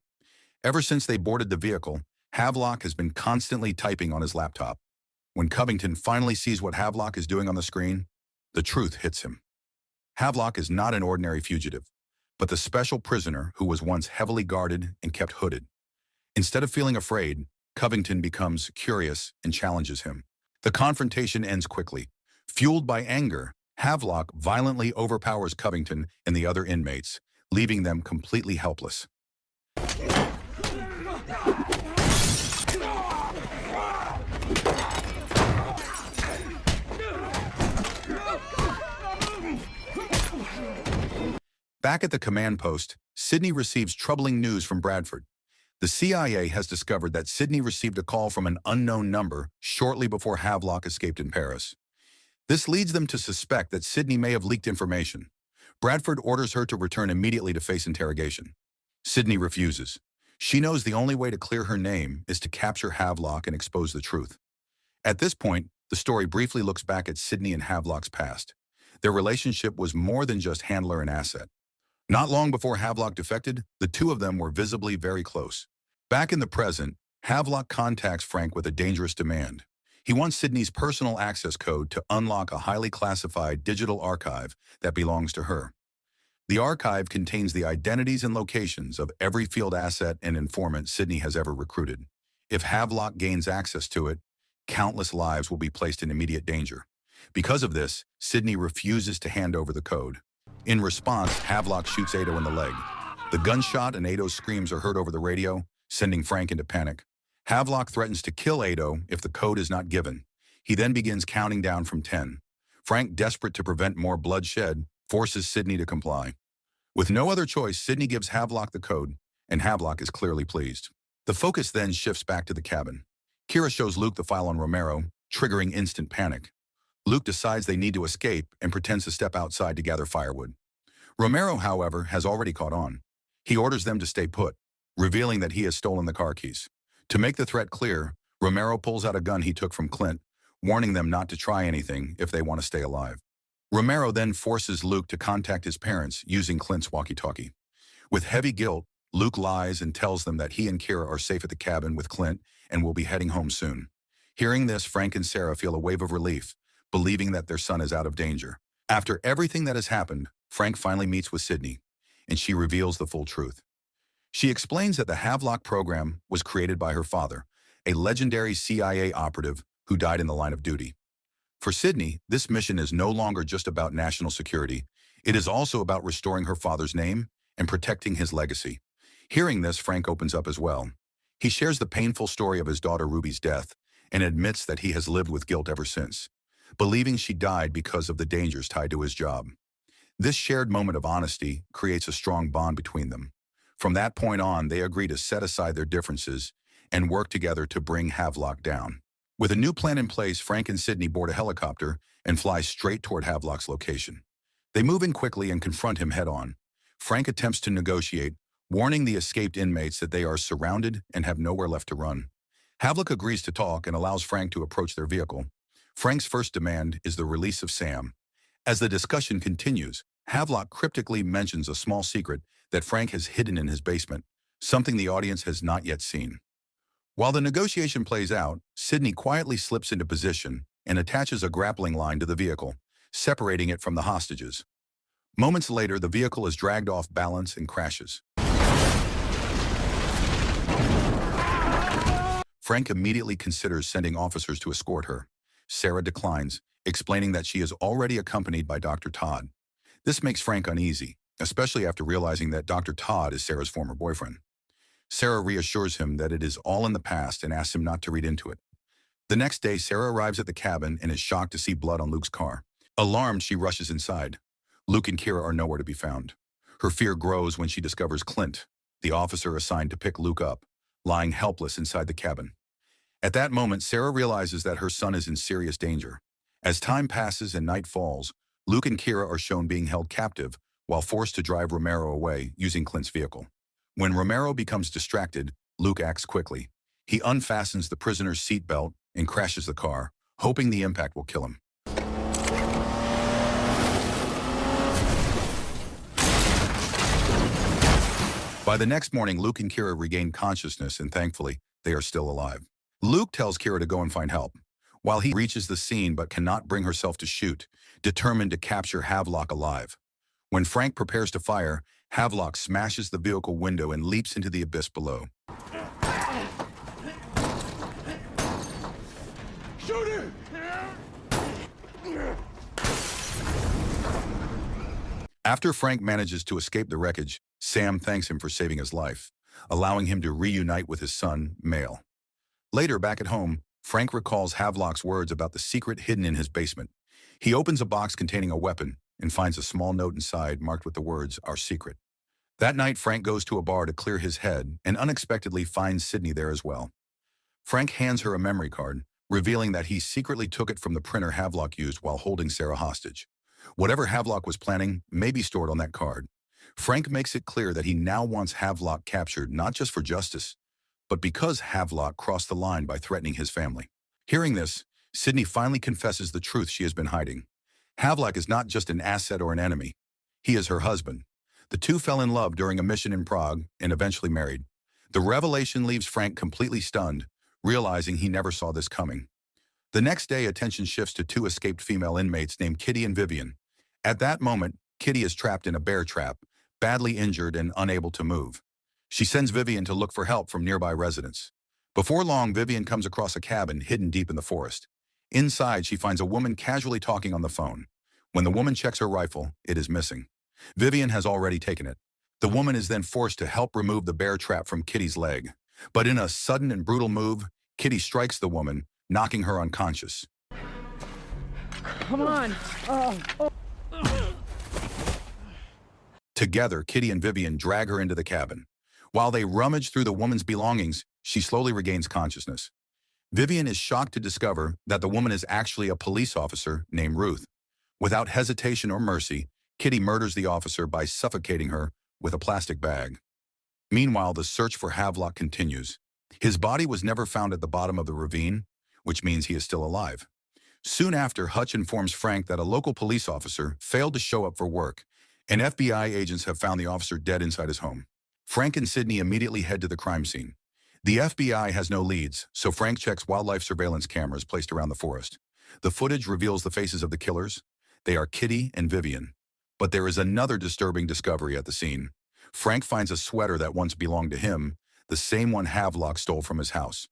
Ever since they boarded the vehicle, Havlock has been constantly typing on his laptop. When Covington finally sees what Havlock is doing on the screen, the truth hits him. Havlock is not an ordinary fugitive, but the special prisoner who was once heavily guarded and kept hooded. Instead of feeling afraid, Covington becomes curious and challenges him. The confrontation ends quickly. Fueled by anger, Havlock violently overpowers Covington and the other inmates, leaving them completely helpless. Back at the command post, Sidney receives troubling news from Bradford. The CIA has discovered that Sidney received a call from an unknown number shortly before Havlock escaped in Paris. This leads them to suspect that Sidney may have leaked information. Bradford orders her to return immediately to face interrogation. Sidney refuses. She knows the only way to clear her name is to capture Havlock and expose the truth. At this point, the story briefly looks back at Sidney and Havlock's past. Their relationship was more than just handler and asset. Not long before Havlock defected, the two of them were visibly very close. Back in the present, Havlock contacts Frank with a dangerous demand. He wants Sidney's personal access code to unlock a highly classified digital archive that belongs to her. The archive contains the identities and locations of every field asset and informant Sidney has ever recruited. If Havlock gains access to it, countless lives will be placed in immediate danger. Because of this, Sidney refuses to hand over the code. In response, Havlock shoots Ado in the leg. The gunshot and Ado's screams are heard over the radio, sending Frank into panic. Havlock threatens to kill Ado if the code is not given. He then begins counting down from 10. Frank, desperate to prevent more bloodshed, forces Sidney to comply. With no other choice, Sidney gives Havlock the code, and Havlock is clearly pleased. The focus then shifts back to the cabin. Kira shows Luke the file on Romero, triggering instant panic. Luke decides they need to escape and pretends to step outside to gather firewood. Romero, however, has already caught on. He orders them to stay put, revealing that he has stolen the car keys. To make the threat clear, Romero pulls out a gun he took from Clint, warning them not to try anything if they want to stay alive. Romero then forces Luke to contact his parents using Clint's walkie-talkie. With heavy guilt, Luke lies and tells them that he and Kira are safe at the cabin with Clint and will be heading home soon. Hearing this, Frank and Sarah feel a wave of relief, believing that their son is out of danger. After everything that has happened, Frank finally meets with Sidney, and she reveals the full truth. She explains that the Havlock program was created by her father, a legendary CIA operative who died in the line of duty. For Sidney, this mission is no longer just about national security. It is also about restoring her father's name and protecting his legacy. Hearing this, Frank opens up as well. He shares the painful story of his daughter Ruby's death and admits that he has lived with guilt ever since, believing she died because of the dangers tied to his job. This shared moment of honesty creates a strong bond between them. From that point on, they agree to set aside their differences and work together to bring Havlock down. With a new plan in place, Frank and Sidney board a helicopter and fly straight toward Havlock's location. They move in quickly and confront him head-on. Frank attempts to negotiate, warning the escaped inmates that they are surrounded and have nowhere left to run. Havlock agrees to talk and allows Frank to approach their vehicle. Frank's first demand is the release of Sam. As the discussion continues, Havlock cryptically mentions a small secret that Frank has hidden in his basement, something the audience has not yet seen. While the negotiation plays out, Sidney quietly slips into position and attaches a grappling line to the vehicle, separating it from the hostages. Moments later, the vehicle is dragged off balance and crashes. Frank immediately considers sending officers to escort her. Sarah declines, explaining that she is already accompanied by Dr. Todd. This makes Frank uneasy, especially after realizing that Dr. Todd is Sarah's former boyfriend. Sarah reassures him that it is all in the past and asks him not to read into it. The next day, Sarah arrives at the cabin and is shocked to see blood on Luke's car. Alarmed, she rushes inside. Luke and Kira are nowhere to be found. Her fear grows when she discovers Clint, the officer assigned to pick Luke up, lying helpless inside the cabin. At that moment, Sarah realizes that her son is in serious danger. As time passes and night falls, Luke and Kira are shown being held captive while forced to drive Romero away using Clint's vehicle. When Romero becomes distracted, Luke acts quickly. He unfastens the prisoner's seatbelt and crashes the car, hoping the impact will kill him. By the next morning, Luke and Kira regain consciousness, and thankfully, they are still alive. Luke tells Kira to go and find help, while he reaches the scene but cannot bring herself to shoot, determined to capture Havlock alive. When Frank prepares to fire, Havlock smashes the vehicle window and leaps into the abyss below. Shoot him! After Frank manages to escape the wreckage, Sam thanks him for saving his life, allowing him to reunite with his son, Mail. Later, back at home, Frank recalls Havlock's words about the secret hidden in his basement. He opens a box containing a weapon and finds a small note inside marked with the words, "Our secret." That night, Frank goes to a bar to clear his head and unexpectedly finds Sydney there as well. Frank hands her a memory card, revealing that he secretly took it from the printer Havlock used while holding Sarah hostage. Whatever Havlock was planning may be stored on that card. Frank makes it clear that he now wants Havlock captured not just for justice, but because Havlock crossed the line by threatening his family. Hearing this, Sydney finally confesses the truth she has been hiding. Havlock is not just an asset or an enemy. He is her husband. The two fell in love during a mission in Prague and eventually married. The revelation leaves Frank completely stunned, realizing he never saw this coming. The next day, attention shifts to two escaped female inmates named Kitty and Vivian. At that moment, Kitty is trapped in a bear trap, badly injured and unable to move. She sends Vivian to look for help from nearby residents. Before long, Vivian comes across a cabin hidden deep in the forest. Inside, she finds a woman casually talking on the phone. When the woman checks her rifle, it is missing. Vivian has already taken it. The woman is then forced to help remove the bear trap from Kitty's leg. But in a sudden and brutal move, Kitty strikes the woman, knocking her unconscious. Come on. Together, Kitty and Vivian drag her into the cabin. While they rummage through the woman's belongings, she slowly regains consciousness. Vivian is shocked to discover that the woman is actually a police officer named Ruth. Without hesitation or mercy, Kitty murders the officer by suffocating her with a plastic bag. Meanwhile, the search for Havlock continues. His body was never found at the bottom of the ravine, which means he is still alive. Soon after, Hutch informs Frank that a local police officer failed to show up for work, and FBI agents have found the officer dead inside his home. Frank and Sydney immediately head to the crime scene. The FBI has no leads, so Frank checks wildlife surveillance cameras placed around the forest. The footage reveals the faces of the killers. They are Kitty and Vivian. But there is another disturbing discovery at the scene. Frank finds a sweater that once belonged to him, the same one Havlock stole from his house.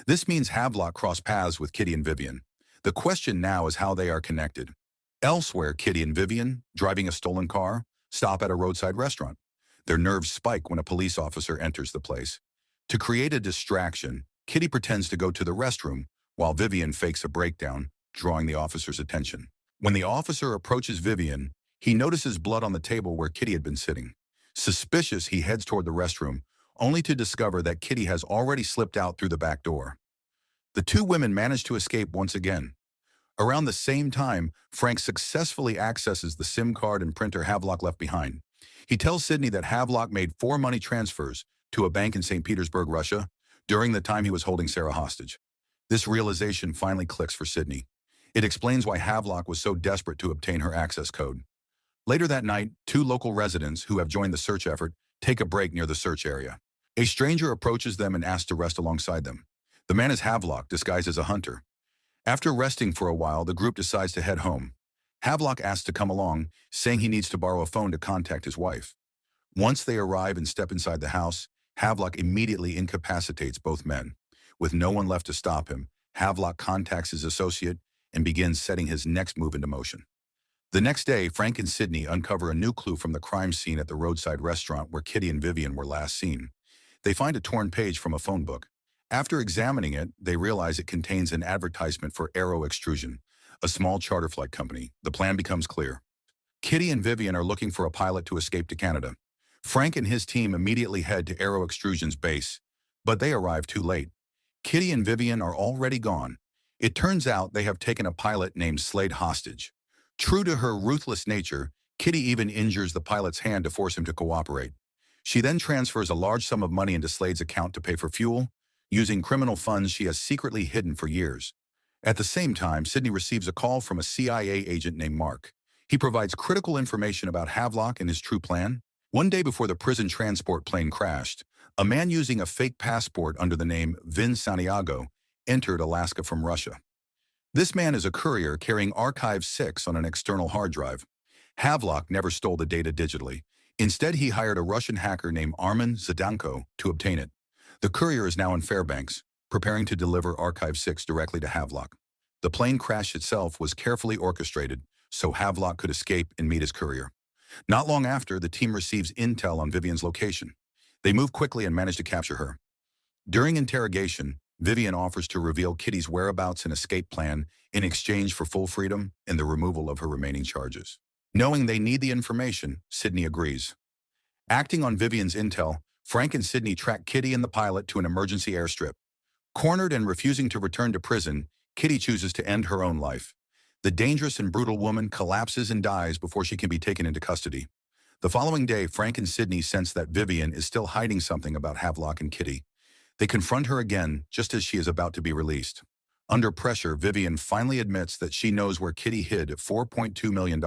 This means Havlock crossed paths with Kitty and Vivian. The question now is how they are connected. Elsewhere, Kitty and Vivian, driving a stolen car, stop at a roadside restaurant. Their nerves spike when a police officer enters the place. To create a distraction, Kitty pretends to go to the restroom, while Vivian fakes a breakdown, drawing the officer's attention. When the officer approaches Vivian, he notices blood on the table where Kitty had been sitting. Suspicious, he heads toward the restroom, only to discover that Kitty has already slipped out through the back door. The two women manage to escape once again. Around the same time, Frank successfully accesses the SIM card and printer Havlock left behind. He tells Sydney that Havlock made 4 money transfers to a bank in St. Petersburg, Russia, during the time he was holding Sarah hostage. This realization finally clicks for Sydney. It explains why Havlock was so desperate to obtain her access code. Later that night, 2 local residents who have joined the search effort take a break near the search area. A stranger approaches them and asks to rest alongside them. The man is Havlock, disguised as a hunter. After resting for a while, the group decides to head home. Havlock asks to come along, saying he needs to borrow a phone to contact his wife. Once they arrive and step inside the house, Havlock immediately incapacitates both men. With no one left to stop him, Havlock contacts his associate and begins setting his next move into motion. The next day, Frank and Sydney uncover a new clue from the crime scene at the roadside restaurant where Kitty and Vivian were last seen. They find a torn page from a phone book. After examining it, they realize it contains an advertisement for Aero Extrusion, a small charter flight company. The plan becomes clear. Kitty and Vivian are looking for a pilot to escape to Canada. Frank and his team immediately head to Aero Extrusion's base, but they arrive too late. Kitty and Vivian are already gone. It turns out they have taken a pilot named Slade hostage. True to her ruthless nature, Kitty even injures the pilot's hand to force him to cooperate. She then transfers a large sum of money into Slade's account to pay for fuel, using criminal funds she has secretly hidden for years. At the same time, Sydney receives a call from a CIA agent named Mark. He provides critical information about Havlock and his true plan. One day before the prison transport plane crashed, a man using a fake passport under the name Vin Santiago entered Alaska from Russia. This man is a courier carrying Archive 6 on an external hard drive. Havlock never stole the data digitally. Instead, he hired a Russian hacker named Armen Zdanko to obtain it. The courier is now in Fairbanks, preparing to deliver Archive 6 directly to Havlock. The plane crash itself was carefully orchestrated so Havlock could escape and meet his courier. Not long after, the team receives intel on Vivian's location. They move quickly and manage to capture her. During interrogation, Vivian offers to reveal Kitty's whereabouts and escape plan in exchange for full freedom and the removal of her remaining charges. Knowing they need the information, Sydney agrees. Acting on Vivian's intel, Frank and Sydney track Kitty and the pilot to an emergency airstrip. Cornered and refusing to return to prison, Kitty chooses to end her own life. The dangerous and brutal woman collapses and dies before she can be taken into custody. The following day, Frank and Sydney sense that Vivian is still hiding something about Havlock and Kitty. They confront her again just as she is about to be released. Under pressure, Vivian finally admits that she knows where Kitty hid $4.2 million.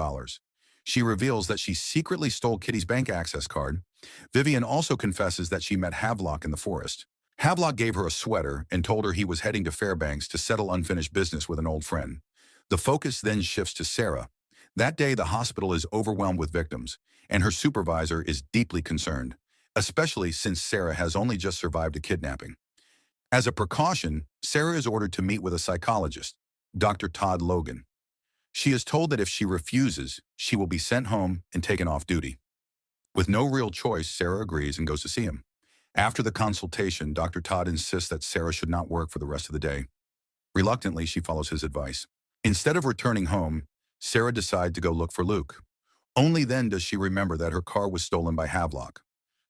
She reveals that she secretly stole Kitty's bank access card. Vivian also confesses that she met Havlock in the forest. Havlock gave her a sweater and told her he was heading to Fairbanks to settle unfinished business with an old friend. The focus then shifts to Sarah. That day, the hospital is overwhelmed with victims, and her supervisor is deeply concerned, especially since Sarah has only just survived a kidnapping. As a precaution, Sarah is ordered to meet with a psychologist, Dr. Todd Logan. She is told that if she refuses, she will be sent home and taken off duty. With no real choice, Sarah agrees and goes to see him. After the consultation, Dr. Todd insists that Sarah should not work for the rest of the day. Reluctantly, she follows his advice. Instead of returning home, Sarah decides to go look for Luke. Only then does she remember that her car was stolen by Havlock.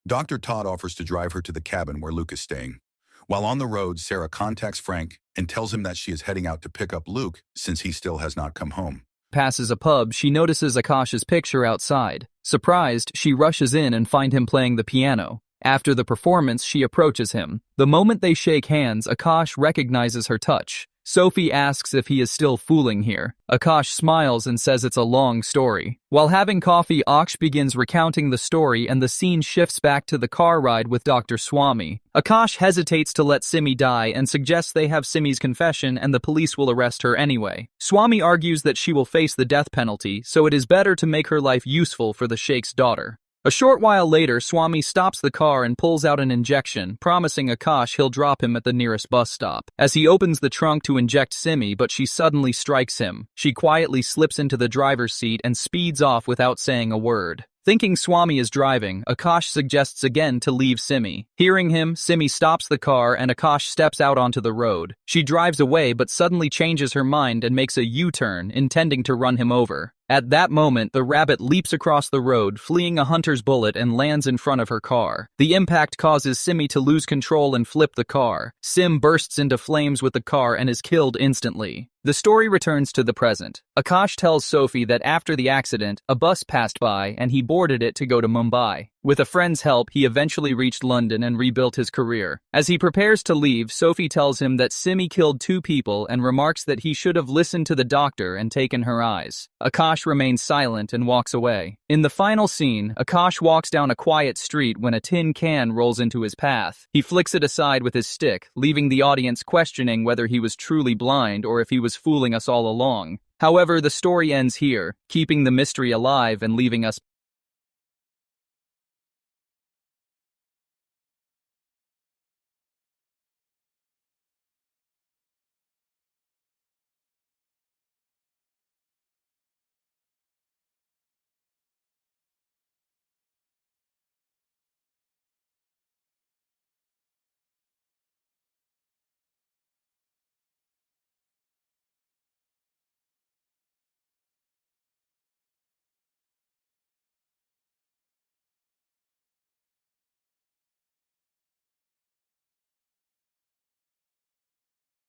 Dr. Todd offers to drive her to the cabin where Luke is staying. While on the road, Sarah contacts Frank and tells him that she is heading out to pick up Luke since he still has not come home. Passes a pub, she notices Akash's picture outside. Surprised, she rushes in and finds him playing the piano. After the performance, she approaches him. The moment they shake hands, Akash recognizes her touch. Sophie asks if he is still fooling here. Akash smiles and says it's a long story. While having coffee, Aksh begins recounting the story and the scene shifts back to the car ride with Dr. Swami. Akash hesitates to let Simi die and suggests they have Simi's confession and the police will arrest her anyway. Swami argues that she will face the death penalty, so it is better to make her life useful for the Sheikh's daughter. A short while later, Swami stops the car and pulls out an injection, promising Akash he'll drop him at the nearest bus stop. As he opens the trunk to inject Simi, but she suddenly strikes him. She quietly slips into the driver's seat and speeds off without saying a word. Thinking Swami is driving, Akash suggests again to leave Simi. Hearing him, Simi stops the car and Akash steps out onto the road. She drives away but suddenly changes her mind and makes a U-turn, intending to run him over. At that moment, the rabbit leaps across the road, fleeing a hunter's bullet and lands in front of her car. The impact causes Simi to lose control and flip the car. Sim bursts into flames with the car and is killed instantly. The story returns to the present. Akash tells Sophie that after the accident, a bus passed by and he boarded it to go to Mumbai. With a friend's help, he eventually reached London and rebuilt his career. As he prepares to leave, Sophie tells him that Simi killed 2 people and remarks that he should have listened to the doctor and taken her eyes. Akash remains silent and walks away. In the final scene, Akash walks down a quiet street when a tin can rolls into his path. He flicks it aside with his stick, leaving the audience questioning whether he was truly blind or if he was fooling us all along. However, the story ends here, keeping the mystery alive and leaving us